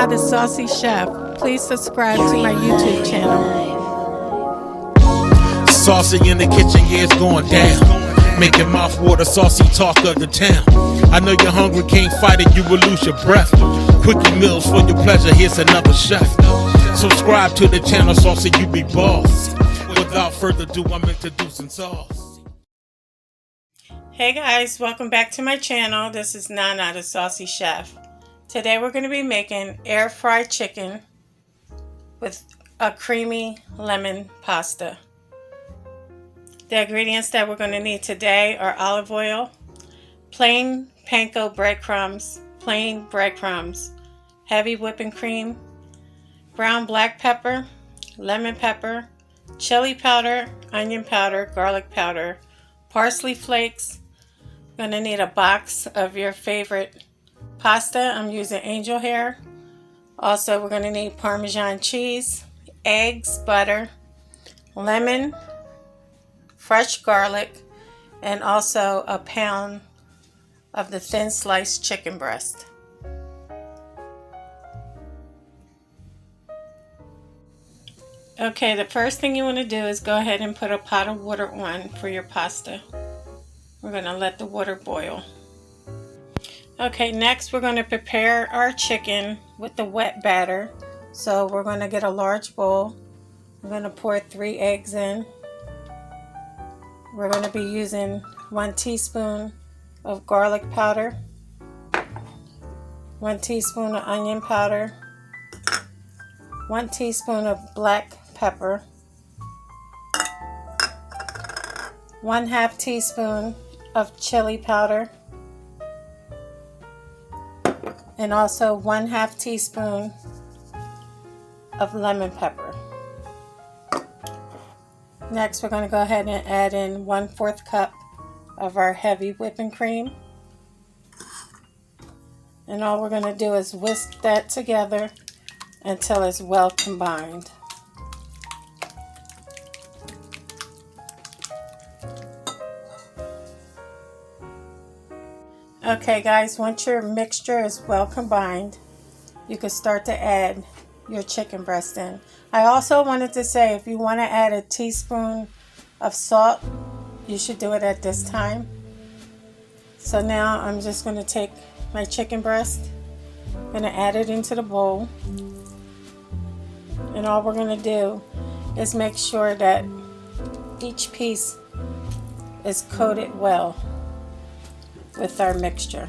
the Saucy Chef. Please subscribe to my YouTube channel. Saucy in the kitchen, yeah, it's going down. Making mouth water, saucy talk of the town. I know you're hungry, can't fight it, you will lose your breath. Quickie meals for your pleasure, here's another chef. Subscribe to the channel, Saucy, you be boss. Without further ado, I'm introducing sauce. Hey guys, welcome back to my channel. This is Nana, the Saucy Chef. Today we're going to be making air fried chicken with a creamy lemon pasta. The ingredients that we're going to need today are olive oil, plain panko breadcrumbs, heavy whipping cream, brown black pepper, lemon pepper, chili powder, onion powder, garlic powder, parsley flakes. You're going to need a box of your favorite pasta. I'm using angel hair. Also, we're going to need Parmesan cheese, eggs, butter, lemon, fresh garlic, and also a pound of the thin sliced chicken breast. Okay, the first thing you want to do is go ahead and put a pot of water on for your pasta. We're going to let the water boil. Okay, next we're going to prepare our chicken with the wet batter. So we're going to get a large bowl. I'm going to pour 3 eggs in. We're going to be using 1 teaspoon of garlic powder, 1 teaspoon of onion powder, 1 teaspoon of black pepper, 1/2 teaspoon of chili powder, and also 1/2 teaspoon of lemon pepper. Next, we're going to go ahead and add in 1/4 cup of our heavy whipping cream. And all we're going to do is whisk that together until it's well combined. Okay guys, once your mixture is well combined, you can start to add your chicken breast in. I also wanted to say, if you want to add a teaspoon of salt, you should do it at this time. So now I'm just going to take my chicken breast, I'm going to add it into the bowl, and all we're going to do is make sure that each piece is coated well with our mixture.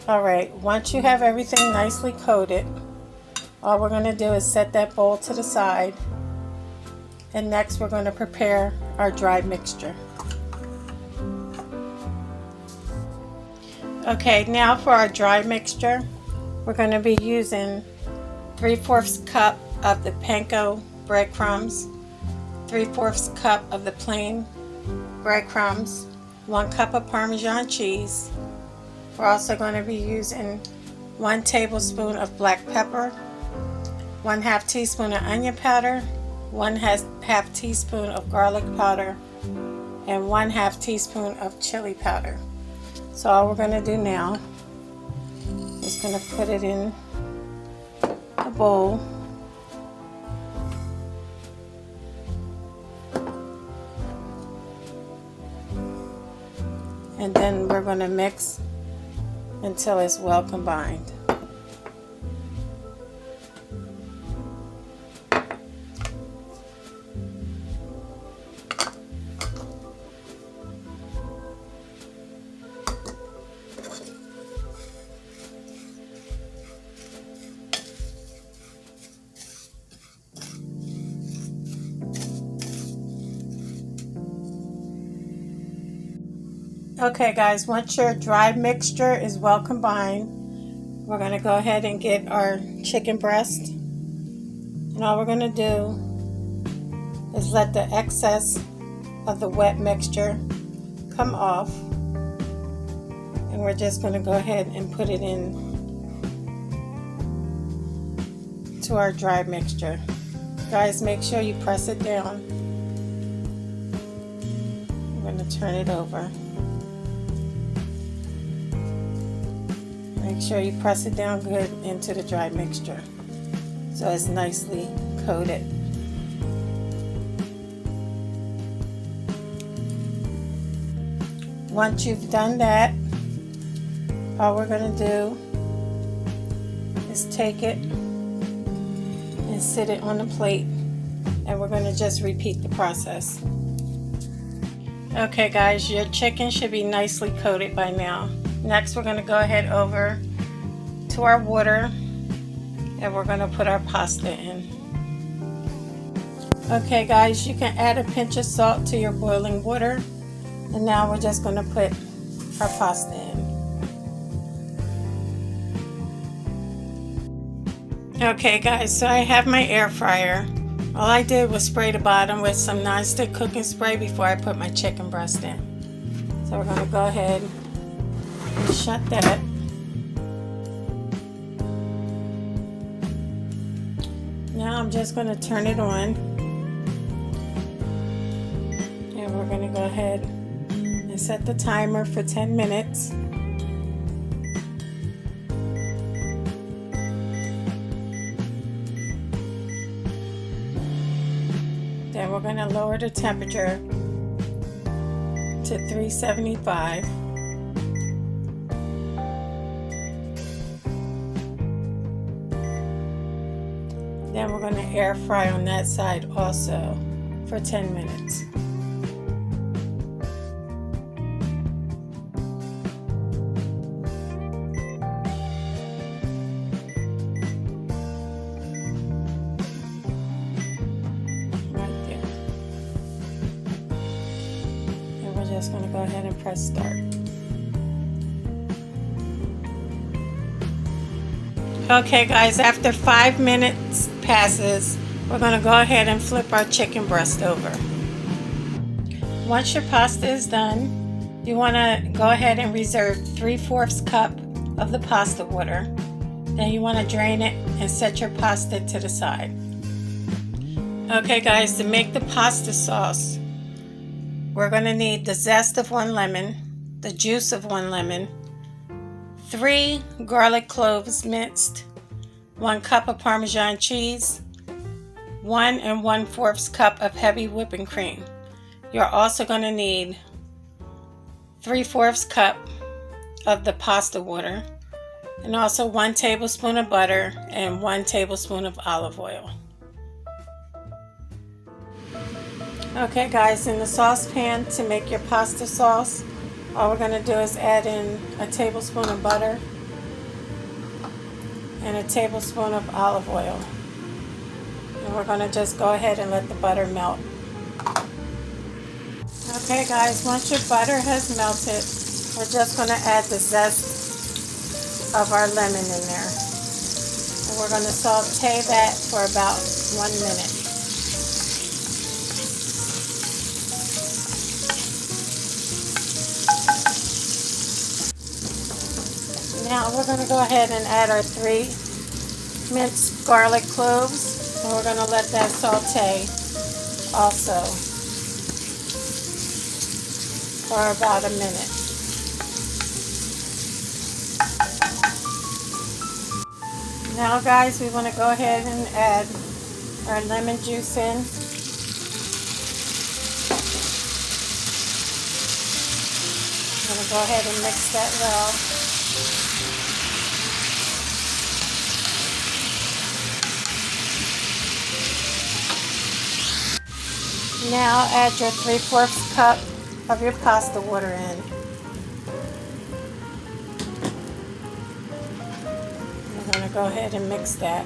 Alright, once you have everything nicely coated, all we're going to do is set that bowl to the side, and next we're going to prepare our dry mixture. Okay, now for our dry mixture, we're going to be using 3/4 cup of the panko breadcrumbs, 3/4 cup of the plain breadcrumbs, 1 cup of Parmesan cheese. We're also going to be using 1 tablespoon of black pepper, 1/2 teaspoon of onion powder, 1/2 teaspoon of garlic powder, and 1/2 teaspoon of chili powder. So all we're going to do now is going to put it in a bowl. And then we're going to mix until it's well combined. Okay guys, once your dry mixture is well combined, we're going to go ahead and get our chicken breast, and all we're going to do is let the excess of the wet mixture come off, and we're just going to go ahead and put it in into our dry mixture. Guys, make sure you press it down. I'm going to turn it over. Make sure you press it down good into the dry mixture so it's nicely coated. Once you've done that, all we're going to do is take it and sit it on the plate, and we're going to just repeat the process. Okay guys, your chicken should be nicely coated by now. Next we're going to go ahead over to our water and we're going to put our pasta in. Okay guys, you can add a pinch of salt to your boiling water, and now we're just going to put our pasta in. Okay guys, so I have my air fryer. All I did was spray the bottom with some non-stick cooking spray before I put my chicken breast in. So we're going to go ahead and shut that. Now I'm just going to turn it on. And we're going to go ahead and set the timer for 10 minutes. Then we're going to lower the temperature to 375. Then we're going to air fry on that side also for 10 minutes. Just going to go ahead and press start. Okay guys, after 5 minutes passes, we're going to go ahead and flip our chicken breast over. Once your pasta is done, you want to go ahead and reserve 3/4 cup of the pasta water. Then you want to drain it and set your pasta to the side. Okay guys, to make the pasta sauce, we're going to need the zest of 1 lemon, the juice of 1 lemon, 3 garlic cloves minced, 1 cup of parmesan cheese, 1 1/4 cup of heavy whipping cream. You're also going to need 3/4 cup of the pasta water, and also 1 tablespoon of butter and 1 tablespoon of olive oil. Okay guys, in the saucepan to make your pasta sauce, all we're going to do is add in a tablespoon of butter and a tablespoon of olive oil. And we're going to just go ahead and let the butter melt. Okay guys, once your butter has melted, we're just going to add the zest of our lemon in there. And we're going to saute that for about 1 minute. Now we're going to go ahead and add our 3 minced garlic cloves, and we're going to let that saute also for about a minute. Now guys, we want to go ahead and add our lemon juice in. I'm going to go ahead and mix that well. Now add your 3/4 cup of your pasta water in. I'm going to go ahead and mix that.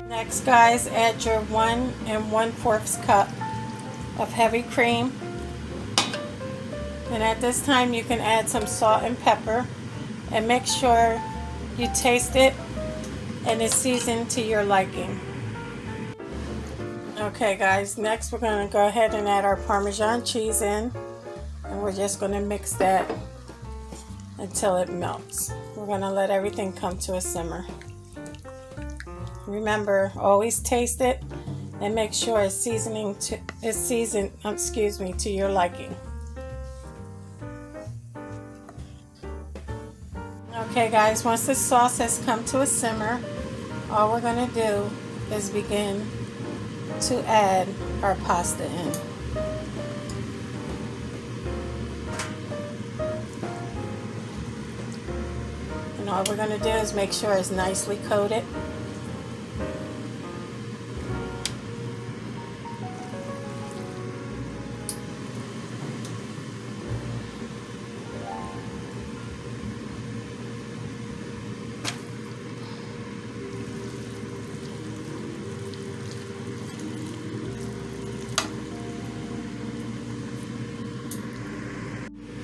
Next guys, add your 1 1/4 cup of heavy cream. And at this time you can add some salt and pepper, and make sure you taste it and it's seasoned to your liking. Okay guys, next we're going to go ahead and add our Parmesan cheese in, and we're just going to mix that until it melts. We're going to let everything come to a simmer. Remember, always taste it and make sure it's seasoned to your liking. Okay guys, once the sauce has come to a simmer, all we're going to do is begin to add our pasta in. And all we're going to do is make sure it's nicely coated.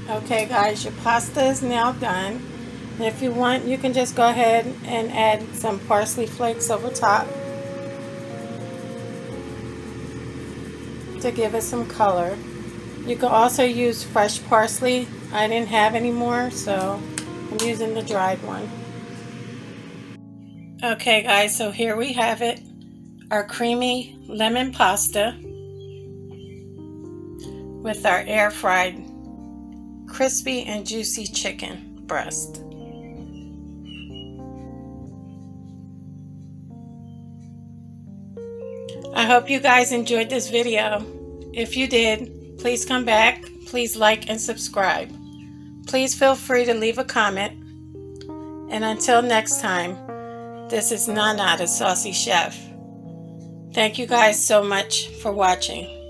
Okay guys, your pasta is now done. And if you want, you can just go ahead and add some parsley flakes over top to give it some color. You can also use fresh parsley. I didn't have any more, so I'm using the dried one. Okay guys, so here we have it. Our creamy lemon pasta with our air fried crispy and juicy chicken breast. I hope you guys enjoyed this video. If you did, please come back. Please like and subscribe. Please feel free to leave a comment. And until next time, this is Nana the Saucy Chef. Thank you guys so much for watching.